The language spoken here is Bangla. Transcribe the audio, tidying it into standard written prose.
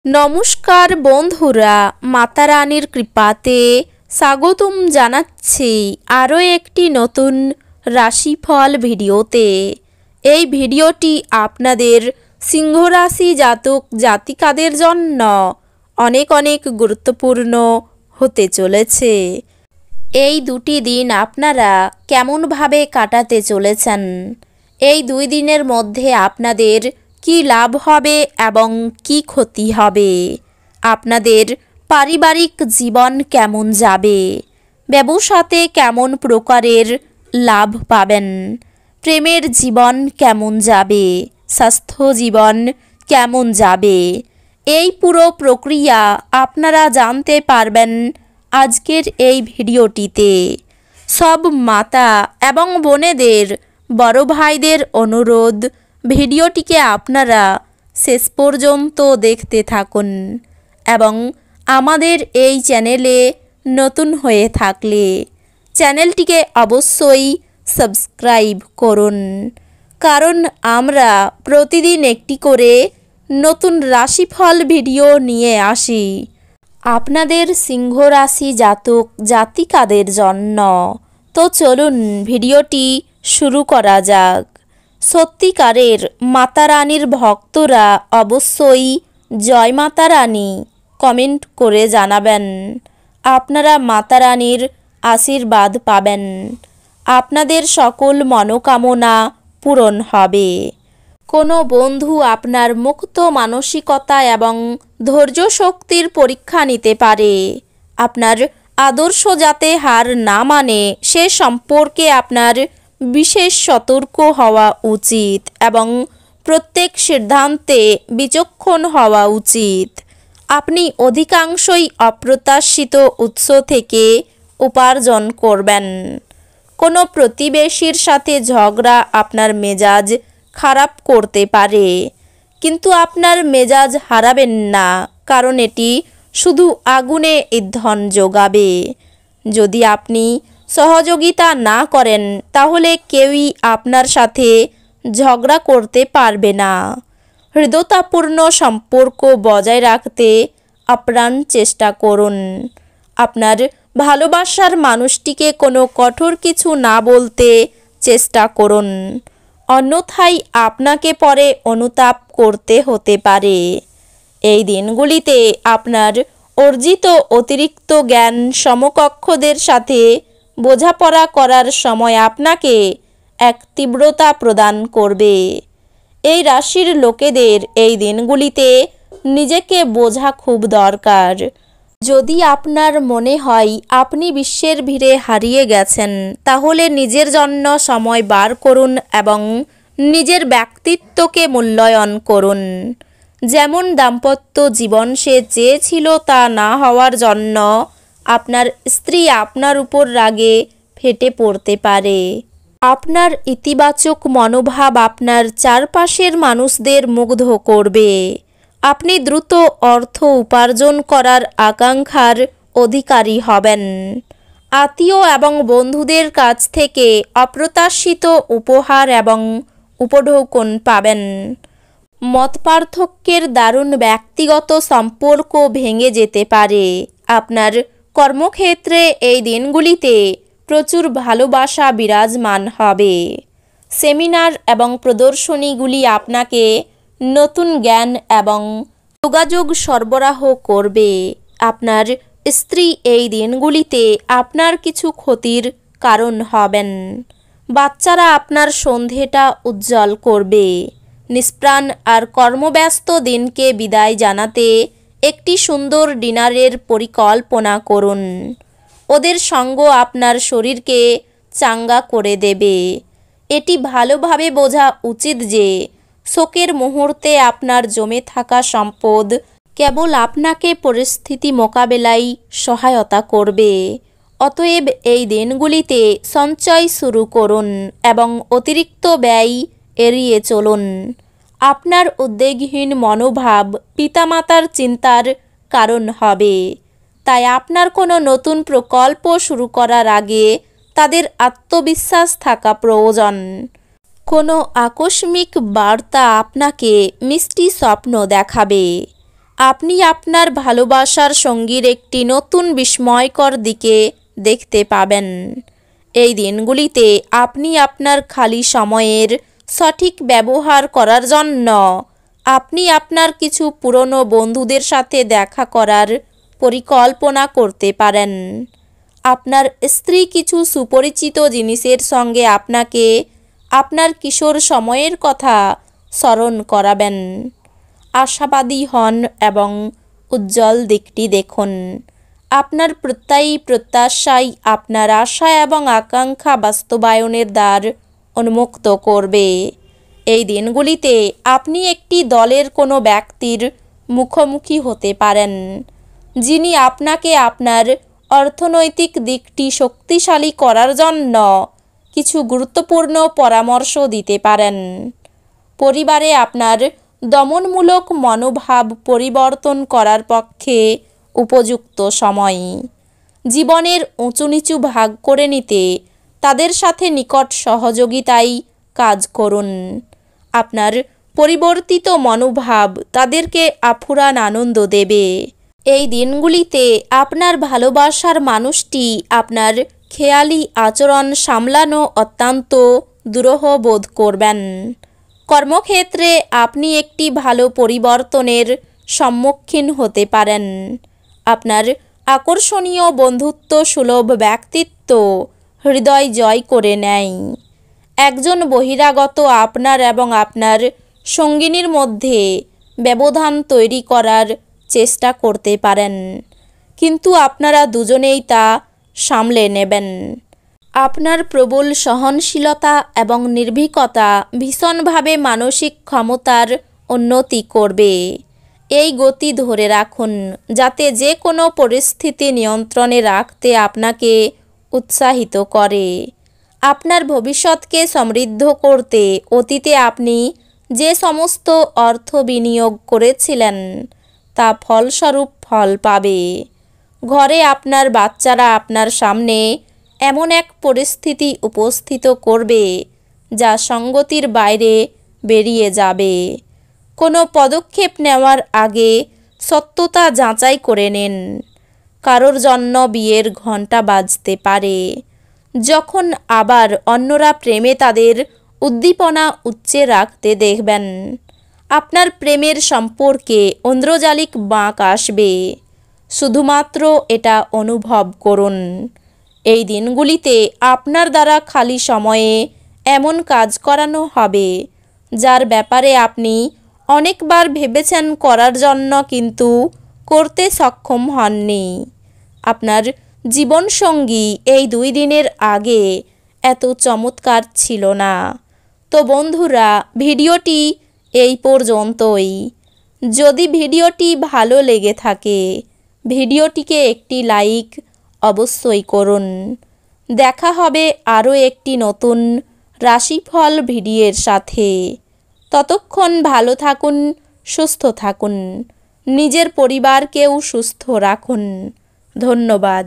নমস্কার বন্ধুরা, মাতা রানীর কৃপাতে স্বাগতম জানাচ্ছি আরও একটি নতুন রাশিফল ভিডিওতে। এই ভিডিওটি আপনাদের সিংহ রাশি জাতক জাতিকাদের জন্য অনেক অনেক গুরুত্বপূর্ণ হতে চলেছে। এই দুটি দিন আপনারা কেমনভাবে কাটাতে চলেছেন, এই দুই দিনের মধ্যে আপনাদের কি লাভ হবে এবং কি ক্ষতি হবে, আপনাদের পারিবারিক জীবন কেমন যাবে, ব্যবসাতে কেমন প্রকারের লাভ পাবেন, প্রেমের জীবন কেমন যাবে, স্বাস্থ্য জীবন কেমন যাবে, এই পুরো প্রক্রিয়া আপনারা জানতে পারবেন আজকের এই ভিডিওটিতে। সব মাতা এবং বোনেদের, বড় ভাইদের অনুরোধ, ভিডিওটিকে আপনারা শেষ পর্যন্ত দেখতে থাকুন এবং আমাদের এই চ্যানেলে নতুন হয়ে থাকলে চ্যানেলটিকে অবশ্যই সাবস্ক্রাইব করুন, কারণ আমরা প্রতিদিন একটি করে নতুন রাশিফল ভিডিও নিয়ে আসি আপনাদের সিংহ রাশি জাতক জাতিকাদের জন্য। তো চলুন ভিডিওটি শুরু করা যাক। সত্যিকারের মাতা রানীর ভক্তরা অবশ্যই জয় মাতা রানী কমেন্ট করে জানাবেন। আপনারা মাতা রানীর আশীর্বাদ পাবেন, আপনাদের সকল মনোকামনা পূরণ হবে। কোনো বন্ধু আপনার মুক্ত মানসিকতা এবং ধৈর্য শক্তির পরীক্ষা নিতে পারে। আপনার আদর্শ যাতে হার না মানে সে সম্পর্কে আপনার বিশেষ সতর্ক হওয়া উচিত এবং প্রত্যেক সিদ্ধান্তে বিচক্ষণ হওয়া উচিত। আপনি অধিকাংশই অপ্রত্যাশিত উৎস থেকে উপার্জন করবেন। কোনো প্রতিবেশীর সাথে ঝগড়া আপনার মেজাজ খারাপ করতে পারে, কিন্তু আপনার মেজাজ হারাবেন না, কারণ এটি শুধু আগুনে ইন্ধন যোগাবে। যদি আপনি সহযোগিতা না করেন তাহলে কেউই আপনার সাথে ঝগড়া করতে পারবে না। হৃদয়তাপূর্ণ সম্পর্ক বজায় রাখতে আপ্রাণ চেষ্টা করুন। আপনার ভালোবাসার মানুষটিকে কোনো কঠোর কিছু না বলতে চেষ্টা করুন, অন্যথায় আপনাকে পরে অনুতাপ করতে হতে পারে। এই দিনগুলিতে আপনার অর্জিত অতিরিক্ত জ্ঞান সমকক্ষদের সাথে বোঝাপড়া করার সময় আপনাকে এক তীব্রতা প্রদান করবে। এই রাশির লোকেদের এই দিনগুলিতে নিজেকে বোঝা খুব দরকার। যদি আপনার মনে হয় আপনি বিশ্বের ভিড়ে হারিয়ে গেছেন, তাহলে নিজের জন্য সময় বার করুন এবং নিজের ব্যক্তিত্বকে মূল্যায়ন করুন। যেমন দাম্পত্য জীবন সে চেয়েছিল তা না হওয়ার জন্য আপনার স্ত্রী আপনার উপর রাগে ফেটে পড়তে পারে। আপনার ইতিবাচক মনোভাব আপনার চারপাশের মানুষদের মুগ্ধ করবে। আপনি দ্রুত অর্থ উপার্জন করার আকাঙ্ক্ষার অধিকারী হবেন। আত্মীয় এবং বন্ধুদের কাছ থেকে অপ্রত্যাশিত উপহার এবং উপঢৌকন পাবেন। মতপার্থক্যের দারুণ ব্যক্তিগত সম্পর্ক ভেঙে যেতে পারে। আপনার কর্মক্ষেত্রে এই দিনগুলিতে প্রচুর ভালোবাসা বিরাজমান হবে। সেমিনার এবং প্রদর্শনীগুলি আপনাকে নতুন জ্ঞান এবং যোগাযোগ সরবরাহ করবে। আপনার স্ত্রী এই দিনগুলিতে আপনার কিছু ক্ষতির কারণ হবেন। বাচ্চারা আপনার সন্ধেটা উজ্জ্বল করবে। নিষ্প্রাণ আর কর্মব্যস্ত দিনকে বিদায় জানাতে একটি সুন্দর ডিনারের পরিকল্পনা করুন। ওদের সঙ্গ আপনার শরীরকে চাঙ্গা করে দেবে। এটি ভালোভাবে বোঝা উচিত যে শোকের মুহূর্তে আপনার জমে থাকা সম্পদ কেবল আপনাকে পরিস্থিতি মোকাবেলায় সহায়তা করবে। অতএব এই দিনগুলিতে সঞ্চয় শুরু করুন এবং অতিরিক্ত ব্যয় এড়িয়ে চলুন। আপনার উদ্বেগহীন মনোভাব পিতামাতার চিন্তার কারণ হবে, তাই আপনার কোনো নতুন প্রকল্প শুরু করার আগে তাদের আত্মবিশ্বাস থাকা প্রয়োজন। কোনো আকস্মিক বার্তা আপনাকে মিষ্টি স্বপ্ন দেখাবে। আপনি আপনার ভালোবাসার সঙ্গীর একটি নতুন বিস্ময়কর দিকে দেখতে পাবেন। এই দিনগুলিতে আপনি আপনার খালি সময়ের সঠিক ব্যবহার করার জন্য আপনি আপনার কিছু পুরনো বন্ধুদের সাথে দেখা করার পরিকল্পনা করতে পারেন। আপনার স্ত্রী কিছু সুপরিচিত জিনিসের সঙ্গে আপনাকে আপনার কিশোর সময়ের কথা স্মরণ করাবেন। আশাবাদী হন এবং উজ্জ্বল দিকটি দেখুন। আপনার প্রত্যাশাই আপনার আশা এবং আকাঙ্ক্ষা বাস্তবায়নের দ্বার উন্মুক্ত করবে। এই দিনগুলিতে আপনি একটি দলের কোনো ব্যক্তির মুখোমুখি হতে পারেন, যিনি আপনাকে আপনার অর্থনৈতিক দিকটি শক্তিশালী করার জন্য কিছু গুরুত্বপূর্ণ পরামর্শ দিতে পারেন। পরিবারে আপনার দমনমূলক মনোভাব পরিবর্তন করার পক্ষে উপযুক্ত সময়। জীবনের উঁচু নিচু ভাগ করে নিতে তাদের সাথে নিকট সহযোগিতায় কাজ করুন। আপনার পরিবর্তিত মনোভাব তাদেরকে আফুরান আনন্দ দেবে। এই দিনগুলিতে আপনার ভালোবাসার মানুষটি আপনার খেয়ালি আচরণ সামলানো অত্যন্ত দুরূহ বোধ করবেন। কর্মক্ষেত্রে আপনি একটি ভালো পরিবর্তনের সম্মুখীন হতে পারেন। আপনার আকর্ষণীয় বন্ধুত্ব সুলভ ব্যক্তিত্ব হৃদয় জয় করে নেয়। একজন বহিরাগত আপনার এবং আপনার সঙ্গিনীর মধ্যে ব্যবধান তৈরি করার চেষ্টা করতে পারেন, কিন্তু আপনারা দুজনেই তা সামলে নেবেন। আপনার প্রবল সহনশীলতা এবং নির্ভীকতা ভীষণভাবে মানসিক ক্ষমতার উন্নতি করবে। এই গতি ধরে রাখুন, যাতে যে কোনো পরিস্থিতি নিয়ন্ত্রণে রাখতে আপনাকে উৎসাহিত করে। আপনার ভবিষ্যৎকে সমৃদ্ধ করতে অতীতে আপনি যে সমস্ত অর্থ বিনিয়োগ করেছিলেন তা ফলস্বরূপ ফল পাবে। ঘরে আপনার বাচ্চারা আপনার সামনে এমন এক পরিস্থিতি উপস্থিত করবে যা সঙ্গতির বাইরে বেরিয়ে যাবে। কোনো পদক্ষেপ নেওয়ার আগে সত্যতা যাচাই করে নিন। কারোর জন্য বিয়ের ঘণ্টা বাজতে পারে, যখন আবার অন্যরা প্রেমে তাদের উদ্দীপনা উচ্চে রাখতে দেখবেন। আপনার প্রেমের সম্পর্কে ঐন্দ্রজালিক বাঁক আসবে। শুধুমাত্র এটা অনুভব করুন। এই দিনগুলিতে আপনার দ্বারা খালি সময়ে এমন কাজ করানো হবে যার ব্যাপারে আপনি অনেকবার ভেবেছেন করার জন্য, কিন্তু করতে সক্ষম হননি। আপনার জীবনসঙ্গী এই 2 দিনের আগে এত চমৎকার ছিল না। তো বন্ধুরা, ভিডিওটি এই পর্যন্তই। যদি ভিডিওটি ভালো লেগে থাকে ভিডিওটিকে একটি লাইক অবশ্যই করুন। দেখা হবে আরও একটি নতুন রাশিফল ভিডিওর সাথে। ততক্ষণ ভালো থাকুন, সুস্থ থাকুন, নিজের পরিবারকেও সুস্থ রাখুন। ধন্যবাদ।